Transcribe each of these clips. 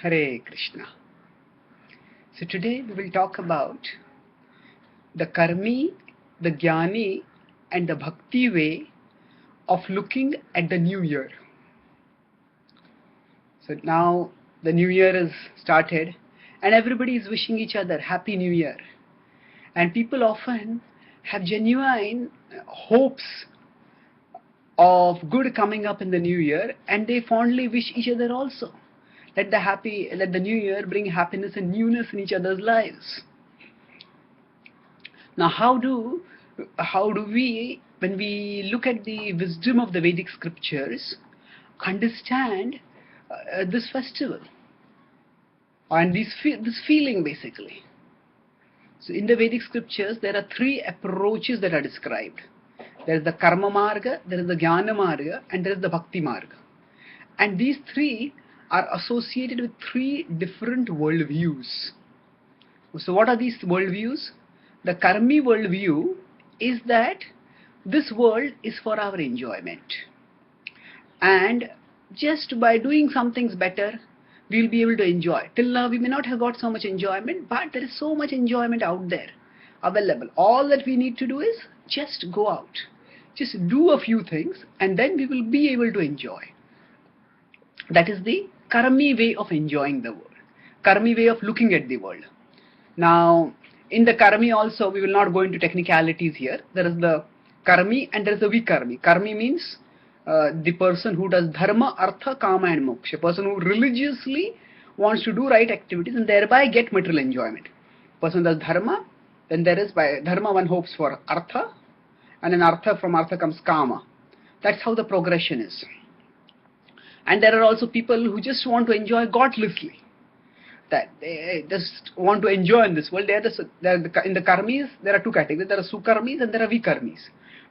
Hare Krishna. So today we will talk about the Karmi, the Gyani and the Bhakti way of looking at the new year. So now the new year is started and everybody is wishing each other Happy New Year. And people often have genuine hopes of good coming up in the new year, and they fondly wish each other also. Let the new year bring happiness and newness in each other's lives. Now how do we, when we look at the wisdom of the Vedic scriptures, understand this festival and this feeling basically? So in the Vedic scriptures there are three approaches that are described. There is the Karma Marga, there is the Jnana Marga, and there is the Bhakti Marga. And these three are associated with three different worldviews. So what are these worldviews? The Karmi worldview is that this world is for our enjoyment. And just by doing some things better, we will be able to enjoy. Till now we may not have got so much enjoyment, but there is so much enjoyment out there available. All that we need to do is just go out. Just do a few things and then we will be able to enjoy. That is the Karmi way of enjoying the world. Karmi way of looking at the world. Now, in the Karmi also, we will not go into technicalities here. There is the Karmi and there is the Vikarmi. Karmi means the person who does Dharma, Artha, Kama and Moksha. A person who religiously wants to do right activities and thereby get material enjoyment. Person does Dharma, then there is by Dharma one hopes for Artha, and in Artha, from Artha comes Kama. That's how the progression is. And there are also people who just want to enjoy godlessly. That they just want to enjoy in this world. In the Karmis, there are two categories. There are Sukarmis and there are Vikarmis.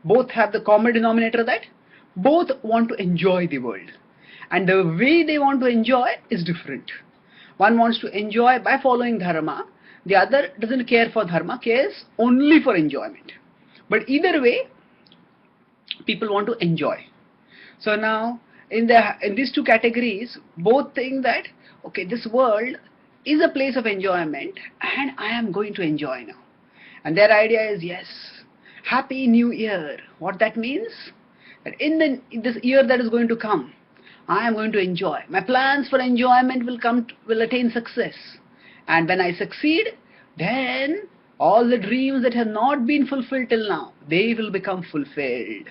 Both have the common denominator that both want to enjoy the world. And the way they want to enjoy is different. One wants to enjoy by following Dharma. The other doesn't care for Dharma, cares only for enjoyment. But either way, people want to enjoy. So now, in these two categories, both think that, okay, this world is a place of enjoyment and I am going to enjoy now. And their idea is, yes, Happy New Year. What that means? That in this year that is going to come, I am going to enjoy. My plans for enjoyment will attain success. And when I succeed, then all the dreams that have not been fulfilled till now, they will become fulfilled.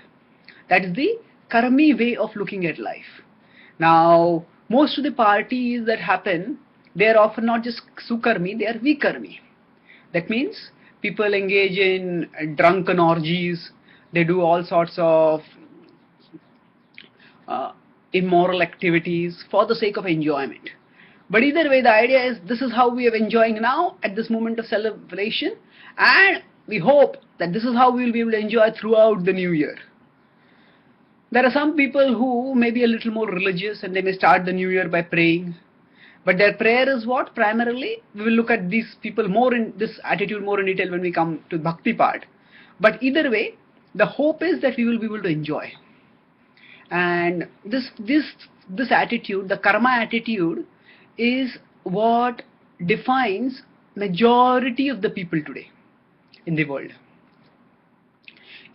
That is the Karmi way of looking at life. Now, most of the parties that happen, they are often not just Sukarmi, they are Vikarmi. That means people engage in drunken orgies, they do all sorts of immoral activities for the sake of enjoyment. But either way, the idea is this is how we are enjoying now at this moment of celebration, and we hope that this is how we will be able to enjoy throughout the new year. There are some people who may be a little more religious and they may start the new year by praying. But their prayer is what? Primarily, we will look at these people more in this attitude more in detail when we come to the Bhakti part. But either way, the hope is that we will be able to enjoy. And this attitude, the karma attitude, is what defines majority of the people today in the world.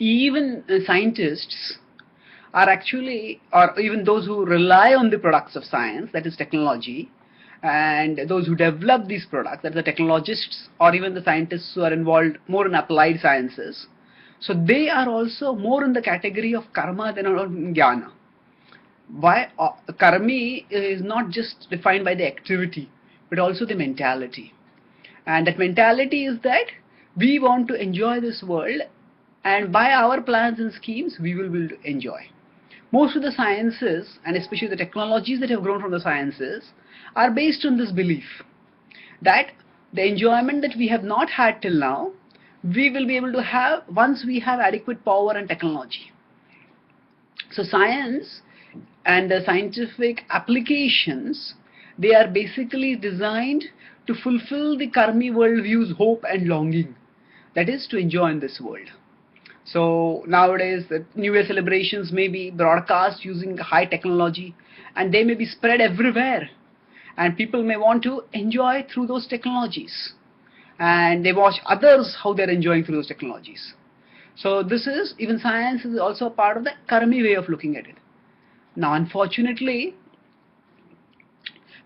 Even scientists are actually, or even those who rely on the products of science, that is technology, and those who develop these products, that is the technologists or even the scientists who are involved more in applied sciences, so they are also more in the category of karma than on jnana. Why? Karmi is not just defined by the activity, but also the mentality. And that mentality is that we want to enjoy this world, and by our plans and schemes, we will be able to enjoy. Most of the sciences, and especially the technologies that have grown from the sciences, are based on this belief that the enjoyment that we have not had till now, we will be able to have once we have adequate power and technology. So science and the scientific applications, they are basically designed to fulfill the Karmi worldview's hope and longing, that is to enjoy in this world. So nowadays the New Year celebrations may be broadcast using high technology and they may be spread everywhere. and people may want to enjoy through those technologies, and they watch others how they're enjoying through those technologies. So this is, even science is also a part of the Karmi way of looking at it. Now unfortunately,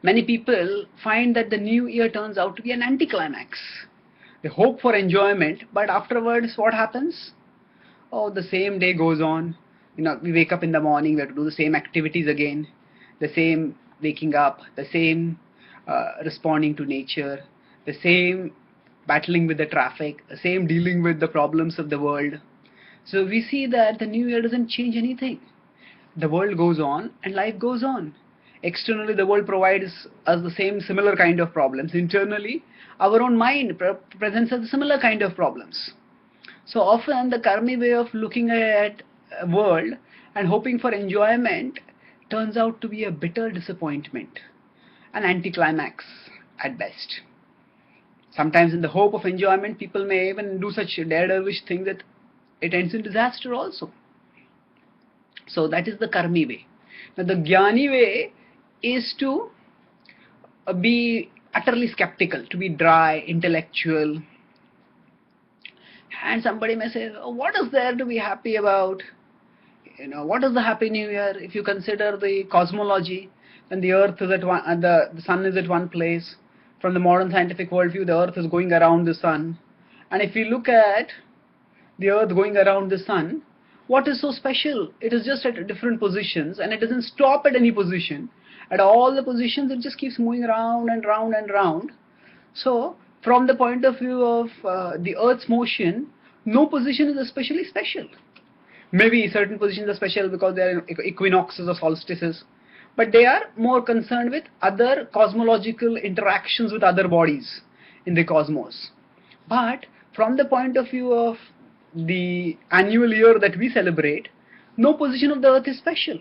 many people find that the new year turns out to be an anticlimax. They hope for enjoyment, but afterwards what happens? Oh, the same day goes on. We wake up in the morning, we have to do the same activities again, the same waking up, the same responding to nature, the same battling with the traffic, the same dealing with the problems of the world. So we see that the new year doesn't change anything. The world goes on and life goes on. Externally, the world provides us the same similar kind of problems. Internally, our own mind presents us similar kind of problems. So often the Karmi way of looking at a world and hoping for enjoyment turns out to be a bitter disappointment, an anticlimax at best. Sometimes in the hope of enjoyment, people may even do such daredevilish things that it ends in disaster also. So that is the Karmi way. Now the Gyani way is to be utterly skeptical, to be dry, intellectual. And somebody may say, oh, what is there to be happy about? What is the Happy New Year? If you consider the cosmology, then the earth is at one, the sun is at one place. From the modern scientific worldview, the earth is going around the sun. And if you look at the earth going around the sun, what is so special? It is just at different positions, and it doesn't stop at any position. At all the positions, it just keeps moving round and round and round. So, from the point of view of the earth's motion, no position is especially special. Maybe certain positions are special because they are equinoxes or solstices, but they are more concerned with other cosmological interactions with other bodies in the cosmos. But from the point of view of the annual year that we celebrate, no position of the earth is special.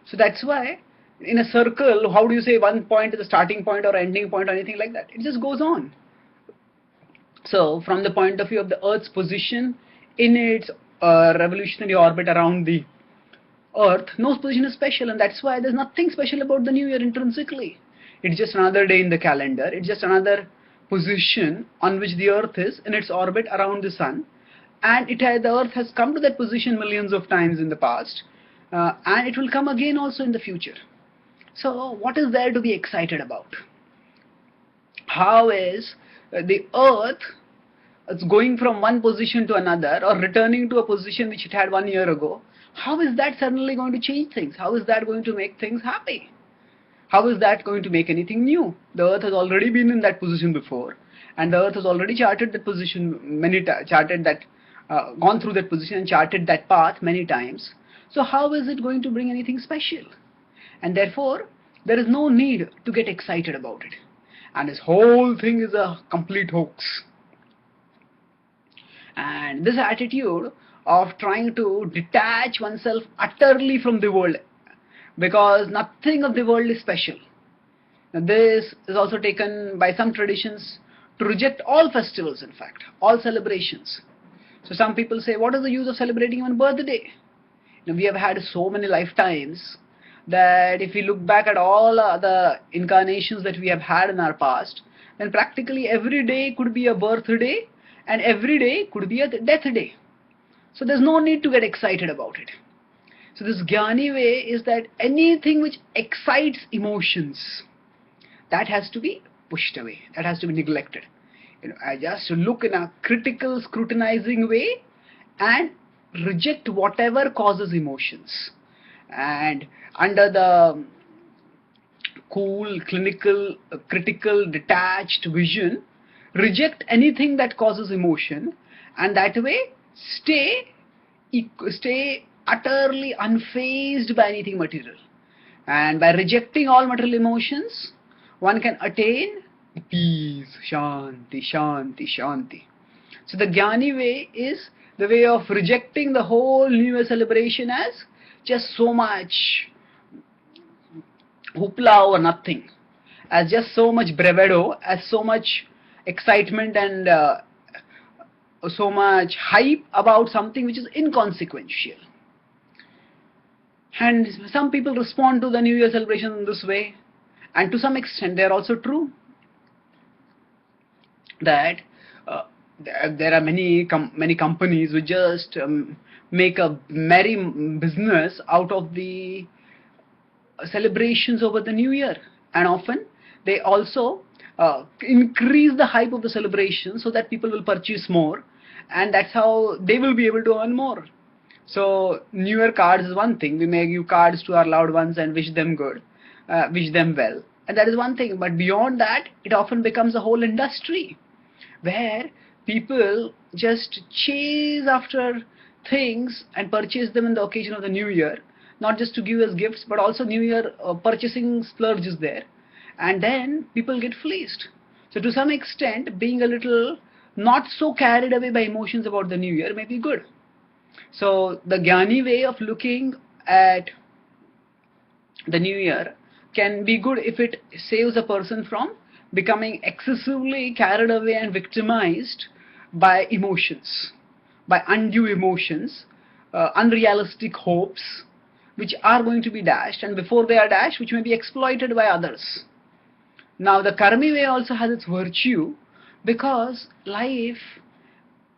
So that's why in a circle, how do you say one point is a starting point or ending point or anything like that? It just goes on. So from the point of view of the earth's position in its revolutionary orbit around the earth, no position is special, and that's why there's nothing special about the new year intrinsically. It's just another day in the calendar. It's just another position on which the earth is in its orbit around the sun, and the earth has come to that position millions of times in the past, and it will come again also in the future. So what is there to be excited about? How is the earth going from one position to another, or returning to a position which it had 1 year ago? How is that suddenly going to change things? How is that going to make things happy? How is that going to make anything new? The earth has already been in that position before, and the earth has already charted that position gone through that position and charted that path many times. So how is it going to bring anything special? And therefore, there is no need to get excited about it. And this whole thing is a complete hoax. And this attitude of trying to detach oneself utterly from the world, because nothing of the world is special. Now, this is also taken by some traditions to reject all festivals, in fact, all celebrations. So some people say, what is the use of celebrating even birthday? We have had so many lifetimes that if we look back at all the incarnations that we have had in our past, then practically every day could be a birthday and every day could be a death day. So there's no need to get excited about it. So this Gyani way is that anything which excites emotions, that has to be pushed away, that has to be neglected. I just look in a critical, scrutinizing way and reject whatever causes emotions. And under the cool, clinical, critical, detached vision, reject anything that causes emotion, and that way stay utterly unfazed by anything material. And by rejecting all material emotions, one can attain peace, shanti, shanti, shanti. So the Gyani way is the way of rejecting the whole New Year celebration as just so much hoopla over nothing, as just so much bravado, as so much excitement and so much hype about something which is inconsequential. And some people respond to the New Year celebration in this way, And to some extent, they are also true. That there are many companies which just make a merry business out of the celebrations over the New Year, and often they also increase the hype of the celebration so that people will purchase more, and that's how they will be able to earn more. So New Year cards is one thing. We may give cards to our loved ones and wish them good, wish them well, and that is one thing. But beyond that, it often becomes a whole industry where people just chase after things and purchase them in the occasion of the New Year, not just to give as gifts, but also New Year purchasing splurge is there, and then people get fleeced. So to some extent, being a little not so carried away by emotions about the New Year may be good. So the Gyani way of looking at the New Year can be good if it saves a person from becoming excessively carried away and victimized by emotions, by undue emotions, unrealistic hopes, which are going to be dashed, and before they are dashed, which may be exploited by others. Now the Karmi way also has its virtue, because life,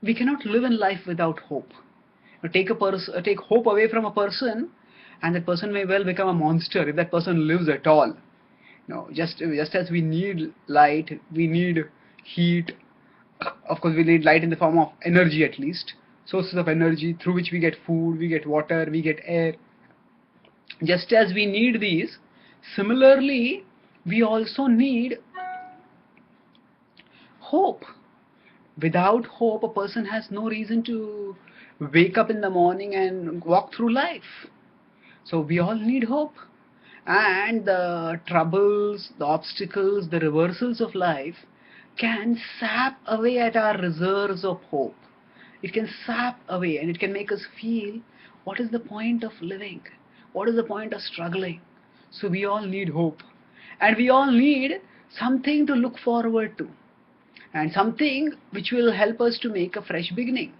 we cannot live in life without hope. You take hope away from a person, and that person may well become a monster if that person lives at all. Just as we need light, we need heat. Of course, we need light in the form of energy, at least sources of energy through which we get food, we get water, we get air. Just as we need these, similarly, we also need hope. Without hope, a person has no reason to wake up in the morning and walk through life. So we all need hope. And the troubles, the obstacles, the reversals of life can sap away at our reserves of hope. It can sap away, and it can make us feel, what is the point of living? What is the point of struggling? So we all need hope. And we all need something to look forward to, and something which will help us to make a fresh beginning.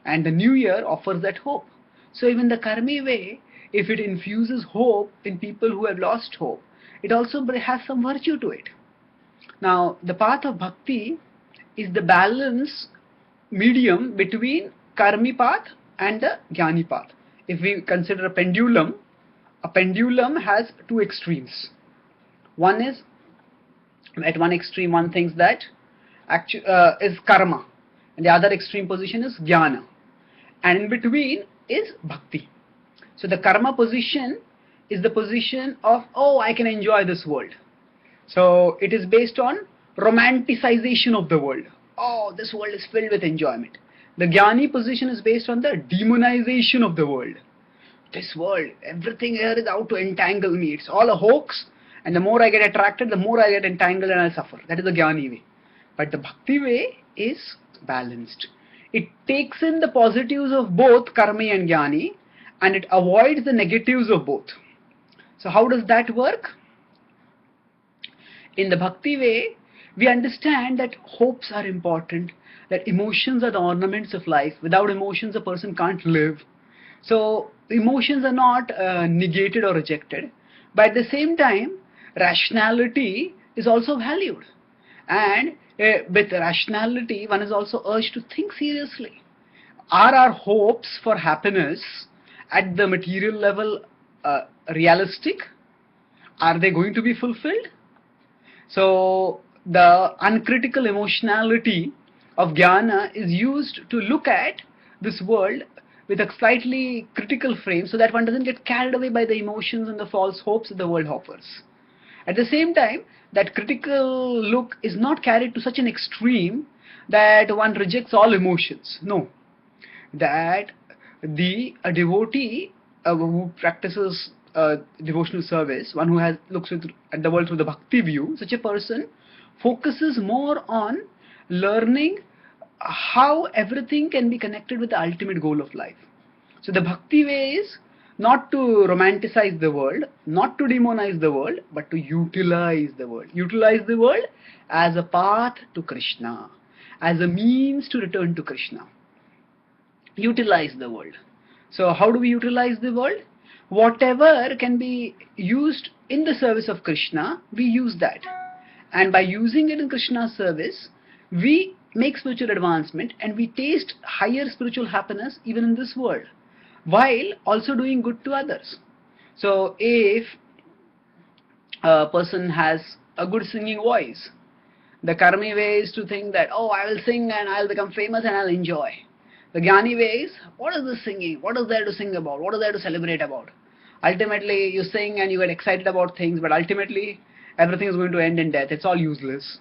And the New Year offers that hope. So even the Karmi way, if it infuses hope in people who have lost hope, it also has some virtue to it. Now, the path of bhakti is the balance medium between Karmi path and the Gyani path. If we consider a pendulum has two extremes. One is, at one extreme, one thinks that is karma, and the other extreme position is jnana, and in between is bhakti. So the karma position is the position of, I can enjoy this world. So it is based on romanticization of the world. This world is filled with enjoyment. The Gyani position is based on the demonization of the world. This world, everything here is out to entangle me. It's all a hoax, and the more I get attracted, the more I get entangled and I suffer. That is the Gyani way. But the Bhakti way is balanced. It takes in the positives of both Karmi and Gyani, and it avoids the negatives of both. So how does that work? In the Bhakti way, we understand that hopes are important, that emotions are the ornaments of life. Without emotions, a person can't live. So emotions are not negated or rejected. But at the same time, rationality is also valued. And with rationality, one is also urged to think seriously. Are our hopes for happiness at the material level realistic? Are they going to be fulfilled? So the uncritical emotionality of jnana is used to look at this world with a slightly critical frame, so that one doesn't get carried away by the emotions and the false hopes that the world offers. At the same time, that critical look is not carried to such an extreme that one rejects all emotions. No. That a devotee who practices devotional service, one who looks at the world through the bhakti view, such a person focuses more on learning how everything can be connected with the ultimate goal of life. So the bhakti way is not to romanticize the world, not to demonize the world, but to utilize the world. Utilize the world as a path to Krishna, as a means to return to Krishna. Utilize the world. So how do we utilize the world? whatever can be used in the service of Krishna, we use that. And by using it in Krishna's service, we make spiritual advancement and we taste higher spiritual happiness even in this world, while also doing good to others. So if a person has a good singing voice, the Karmi way is to think that, oh, I will sing and I'll become famous and I'll enjoy. The Gyani way is, what is this singing? What is there to sing about? What is there to celebrate about? Ultimately, you sing and you get excited about things, but ultimately, everything is going to end in death. It's all useless.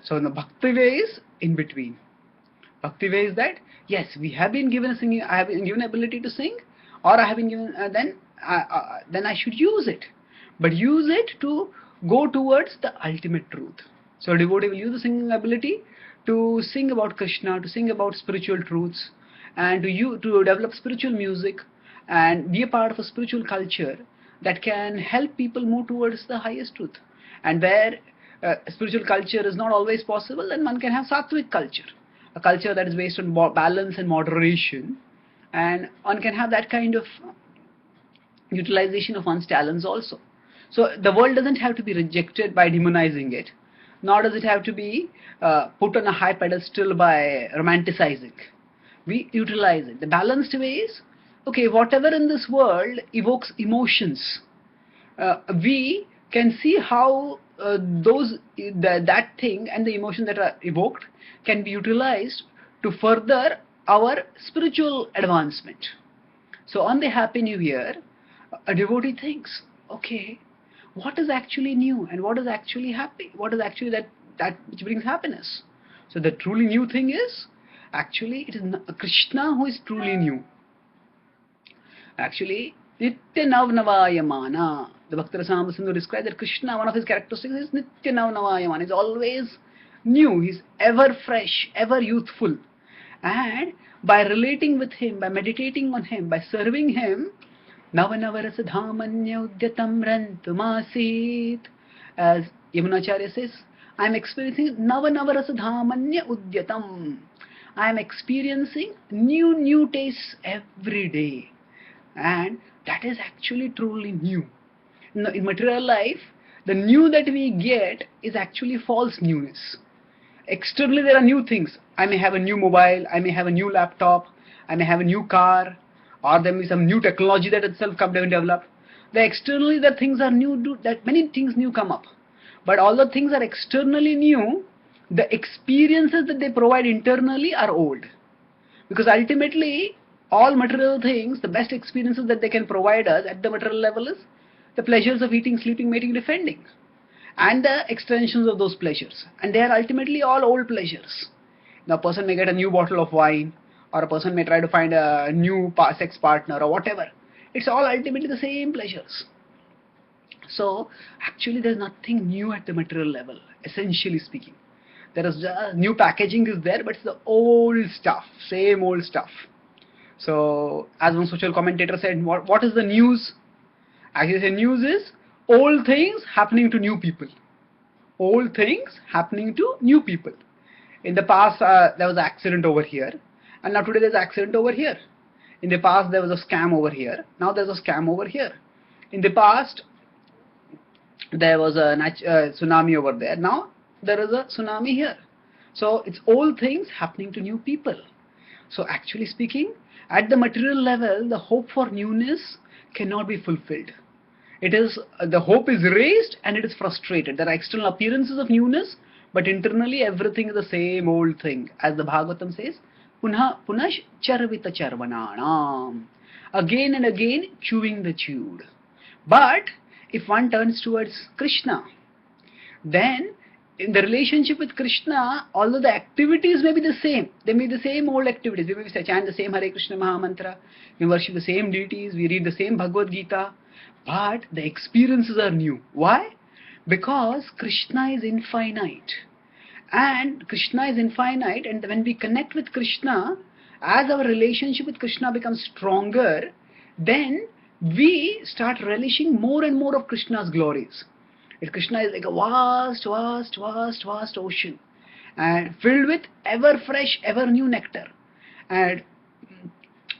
So, in the Bhakti way is in between. Bhakti way is that, yes, we have been given a singing, I have been given ability to sing, or I have been given, then I should use it. But use it to go towards the ultimate truth. So a devotee will use the singing ability to sing about Krishna, to sing about spiritual truths, and to develop spiritual music and be a part of a spiritual culture that can help people move towards the highest truth. And where spiritual culture is not always possible, then one can have sattvic culture, a culture that is based on balance and moderation, and one can have that kind of utilization of one's talents also. So the world doesn't have to be rejected by demonizing it, nor does it have to be put on a high pedestal by romanticizing. We utilize it. The balanced way is, okay, whatever in this world evokes emotions, we can see how that thing and the emotion that are evoked can be utilized to further our spiritual advancement. So on the Happy New Year, a devotee thinks, okay, what is actually new and what is actually happy? What is actually that which brings happiness? So the truly new thing is, actually it is Krishna who is truly new. Actually, Nitya Navnavayamana. The Bhakti Rasamrita Sindhu describes that Krishna, one of his characteristics is Nitya Navnavayamana. He's always new, he's ever fresh, ever youthful. And by relating with him, by meditating on him, by serving him, Navanavarasadhamanya udyatam rantumasit. As Yamunacharya says, I am experiencing Navanavarasadhamanya udyatam. I am experiencing new tastes every day. And that is actually truly new. In material life, the new that we get is actually false newness. Externally there are new things. I may have a new mobile, I may have a new laptop, I may have a new car, or there may be some new technology that itself come to develop. Externally the things are new, that many things new come up. But all the things are externally new, the experiences that they provide internally are old. Because ultimately, all material things, the best experiences that they can provide us at the material level is the pleasures of eating, sleeping, mating, defending, and the extensions of those pleasures. And they are ultimately all old pleasures. Now a person may get a new bottle of wine, or a person may try to find a new sex partner or whatever. It's all ultimately the same pleasures. So actually there's nothing new at the material level, essentially speaking. There is new packaging is there, but it's the old stuff, same old stuff. So as one social commentator said, what is the news? Actually the news is old things happening to new people. Old things happening to new people. In the past there was an accident over here, and now today there's an accident over here. In the past there was a scam over here, now there's a scam over here. In the past there was a tsunami over there, now there is a tsunami here. So it's old things happening to new people. So actually speaking, at the material level, the hope for newness cannot be fulfilled. It is the hope is raised and it is frustrated. There are external appearances of newness, but internally everything is the same old thing. As the Bhagavatam says, Punah punash charvita charvananam. Again and again chewing the chewed. But if one turns towards Krishna, then in the relationship with Krishna, although the activities may be the same, they may be the same old activities. We may chant the same Hare Krishna Maha Mantra, we worship the same deities, we read the same Bhagavad Gita, but the experiences are new. Why? Because Krishna is infinite. And Krishna is infinite, and when we connect with Krishna, as our relationship with Krishna becomes stronger, then we start relishing more and more of Krishna's glories. Krishna is like a vast ocean, and filled with ever fresh, ever new nectar. And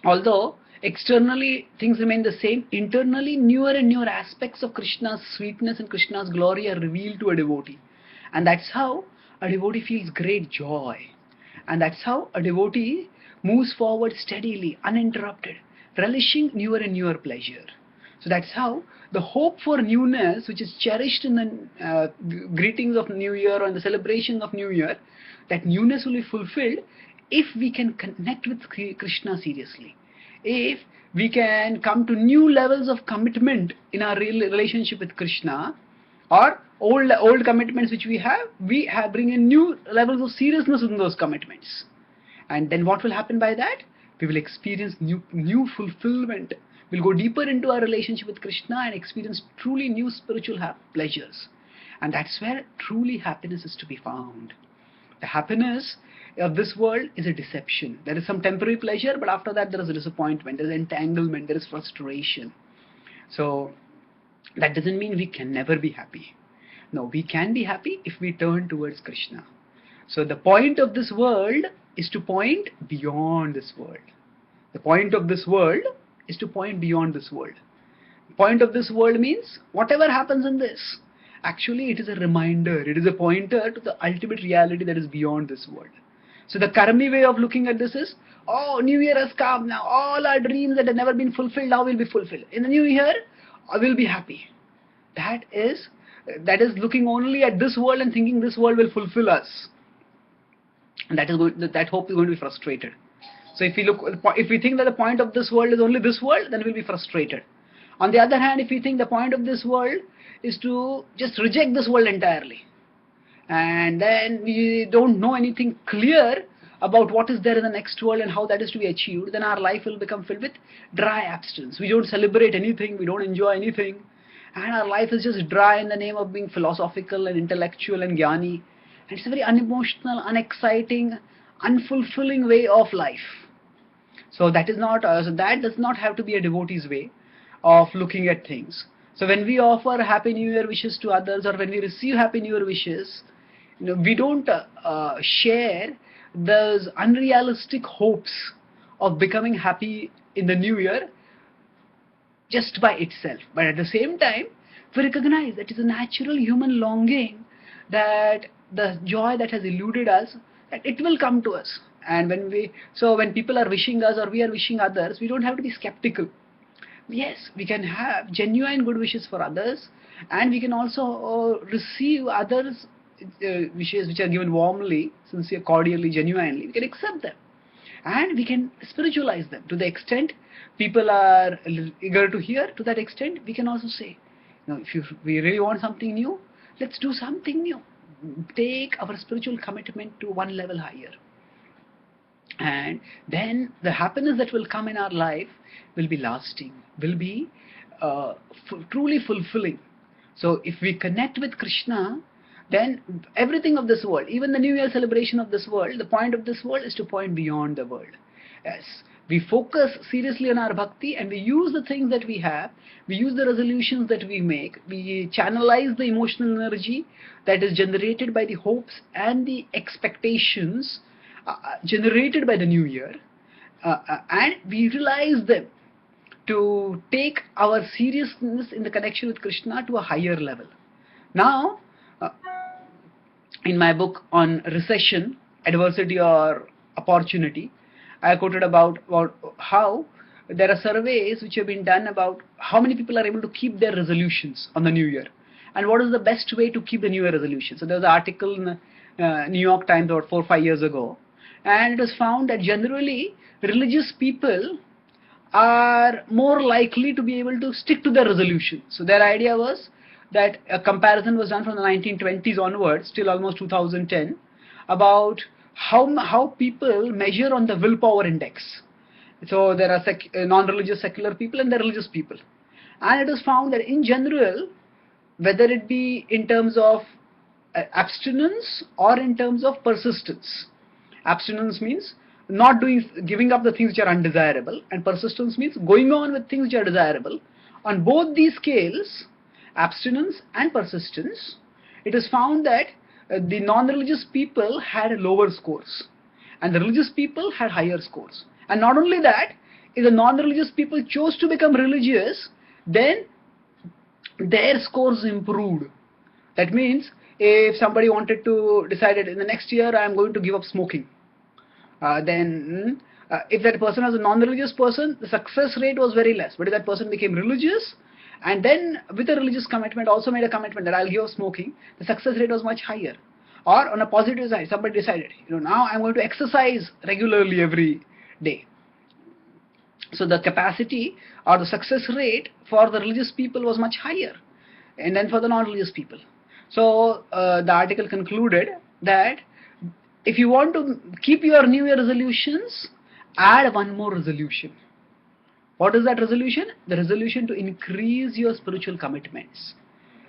although Externally, things remain the same. Internally, newer and newer aspects of Krishna's sweetness and Krishna's glory are revealed to a devotee. And that's how a devotee feels great joy. And that's how a devotee moves forward steadily, uninterrupted, relishing newer and newer pleasure. So that's how the hope for newness, which is cherished in the greetings of New Year or in the celebration of New Year, that newness will be fulfilled if we can connect with Krishna seriously. If we can come to new levels of commitment in our relationship with Krishna, or old commitments which we have bring in new levels of seriousness in those commitments. And then what will happen by that? We will experience new fulfillment. We'll go deeper into our relationship with Krishna and experience truly new spiritual pleasures. And that's where truly happiness is to be found. The happiness of this world is a deception. There is some temporary pleasure, but after that there is a disappointment, there is entanglement, there is frustration. So that doesn't mean we can never be happy. No, we can be happy if we turn towards Krishna. So the point of this world is to point beyond this world. The point of this world is to point beyond this world. The point of this world means whatever happens in this, actually it is a reminder, it is a pointer to the ultimate reality that is beyond this world. So the Karmi way of looking at this is, oh, New Year has come now, all our dreams that have never been fulfilled now will be fulfilled. In the New Year, I will be happy. That is looking only at this world and thinking this world will fulfill us. And that hope is going to be frustrated. So if we think that the point of this world is only this world, then we'll be frustrated. On the other hand, if we think the point of this world is to just reject this world entirely, and then we don't know anything clear about what is there in the next world and how that is to be achieved, then our life will become filled with dry abstinence. We don't celebrate anything, we don't enjoy anything, and our life is just dry in the name of being philosophical and intellectual and Gyani. And it's a very unemotional, unexciting, unfulfilling way of life. So that does not have to be a devotee's way of looking at things. So when we offer Happy New Year wishes to others, or when we receive Happy New Year wishes, we don't share those unrealistic hopes of becoming happy in the New Year just by itself. But at the same time, we recognize that it's a natural human longing, that the joy that has eluded us, that it will come to us. And when people are wishing us or we are wishing others, we don't have to be skeptical. Yes, we can have genuine good wishes for others, and we can also receive others' wishes which are given warmly, sincere, cordially, genuinely. We can accept them, and we can spiritualize them to the extent people are eager to hear. To that extent, we can also say, if we really want something new, let's do something new. Take our spiritual commitment to one level higher. And then the happiness that will come in our life will be lasting, will be truly fulfilling. So if we connect with Krishna, then everything of this world, even the New Year celebration of this world, the point of this world is to point beyond the world. Yes, we focus seriously on our bhakti, and we use the things that we have, we use the resolutions that we make, we channelize the emotional energy that is generated by the hopes and the expectations generated by the New Year, and we utilize them to take our seriousness in the connection with Krishna to a higher level. Now, in my book on recession, adversity or opportunity, I quoted about how there are surveys which have been done about how many people are able to keep their resolutions on the New Year, and what is the best way to keep the New Year resolution. So there was an article in New York Times about 4 or 5 years ago, and it was found that generally religious people are more likely to be able to stick to their resolution. So their idea was that a comparison was done from the 1920s onwards till almost 2010 about how people measure on the willpower index. So there are non-religious secular people and the religious people, and it was found that in general, whether it be in terms of abstinence or in terms of persistence. Abstinence means not giving up the things which are undesirable, and persistence means going on with things which are desirable. On both these scales, abstinence and persistence, it is found that the non-religious people had lower scores and the religious people had higher scores. And not only that, if the non-religious people chose to become religious, then their scores improved. That means if somebody wanted to decided in the next year I am going to give up smoking, then if that person was a non-religious person, the success rate was very less. But if that person became religious and then with a religious commitment also made a commitment that I'll give up smoking, the success rate was much higher. Or on a positive side, somebody decided, now I'm going to exercise regularly every day. So the capacity or the success rate for the religious people was much higher and then for the non-religious people. So the article concluded that if you want to keep your New Year resolutions, add one more resolution. What is that resolution? The resolution to increase your spiritual commitments.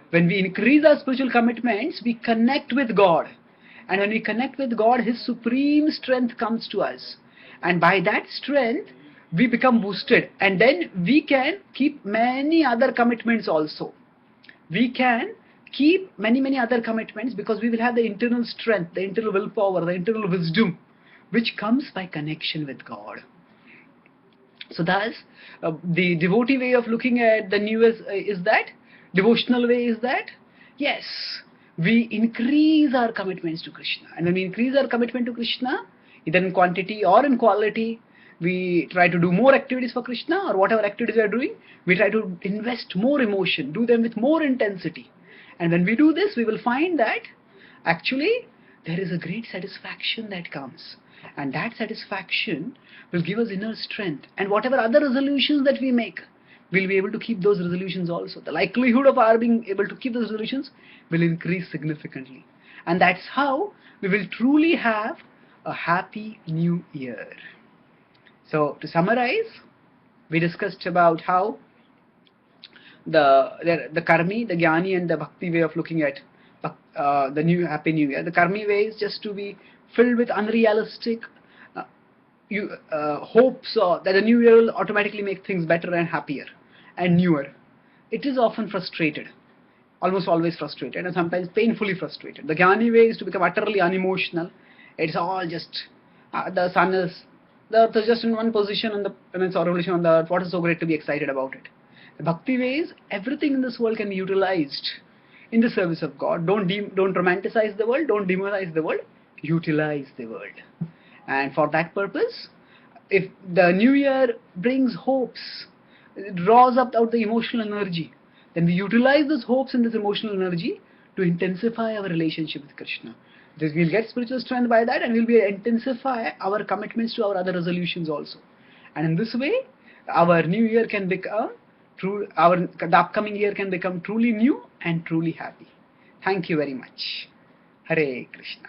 When we increase our spiritual commitments, we connect with God. And when we connect with God, His supreme strength comes to us. And by that strength, we become boosted. And then we can keep many other commitments also. We can keep many other commitments because we will have the internal strength, the internal willpower, the internal wisdom, which comes by connection with God. So thus, the devotee way of looking at the New Year is that, devotional way is that, yes, we increase our commitments to Krishna. And when we increase our commitment to Krishna, either in quantity or in quality, we try to do more activities for Krishna, or whatever activities we are doing, we try to invest more emotion, do them with more intensity. And when we do this, we will find that actually there is a great satisfaction that comes. And that satisfaction will give us inner strength. And whatever other resolutions that we make, we'll be able to keep those resolutions also. The likelihood of our being able to keep those resolutions will increase significantly. And that's how we will truly have a happy new year. So to summarize, we discussed about how the Karmi, the Gyani and the Bhakti way of looking at the new happy new year. The Karmi way is just to be filled with unrealistic hopes that the new year will automatically make things better and happier and newer. It is often frustrated, almost always frustrated, and sometimes painfully frustrated. The Gyani way is to become utterly unemotional. It's all just the sun is, the earth is just in one position and it's a revolution on the earth. What is so great to be excited about it? The Bhakti way is everything in this world can be utilized in the service of God. Don't romanticize the world, don't demonize the world, utilize the world. And for that purpose, if the new year brings hopes, it draws up out the emotional energy, then we utilize those hopes and this emotional energy to intensify our relationship with Krishna. Because we'll get spiritual strength by that, and we'll be intensify our commitments to our other resolutions also. And in this way, our new year can become the upcoming year can become truly new and truly happy. Thank you very much. Hare Krishna.